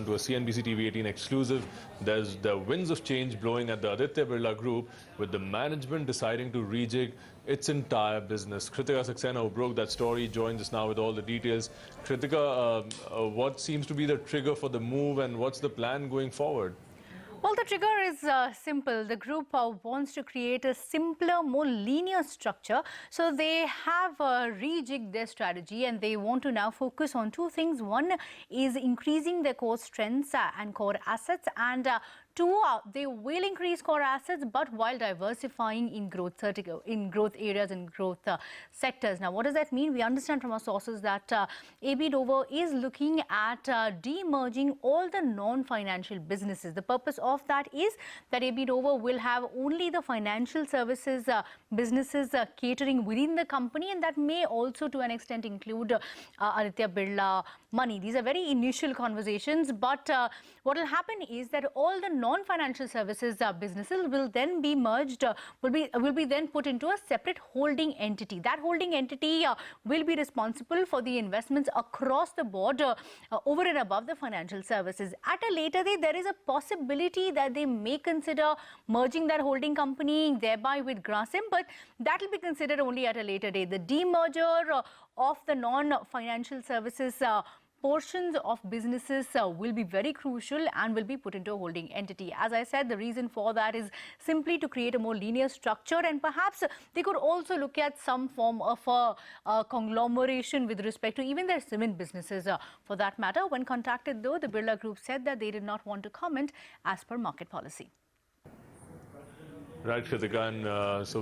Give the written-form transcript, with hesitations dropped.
To a CNBC-TV18 exclusive, there's the winds of change blowing at the Aditya Birla Group, with the management deciding to rejig its entire business. Kritika Saxena, who broke that story, joins us now with all the details. Kritika, what seems to be the trigger for the move, and what's the plan going forward? Well, the trigger is simple. The group wants to create a simpler, more linear structure. So they have rejigged their strategy, and they want to now focus on two things. One is increasing their core strengths and core assets, and two, they will increase core assets, but while diversifying in growth areas and growth sectors. Now, what does that mean? We understand from our sources that AB Dover is looking at de-merging all the non-financial businesses. The purpose of that is that AB Dover will have only the financial services businesses catering within the company, and that may also to an extent include Aditya Birla Money. These are very initial conversations, but what will happen is that all the non-financial services businesses will then be merged, will be then put into a separate holding entity. That holding entity will be responsible for the investments across the board over and above the financial services. At a later date, there is a possibility that they may consider merging that holding company thereby with Grasim, but that will be considered only at a later date. The demerger of the non-financial services portions of businesses will be very crucial and will be put into a holding entity. As I said, the reason for that is simply to create a more linear structure, and perhaps they could also look at some form of a conglomeration with respect to even their cement businesses for that matter. When contacted, though, the Birla Group said that they did not want to comment as per market policy. Right, Kritika, and so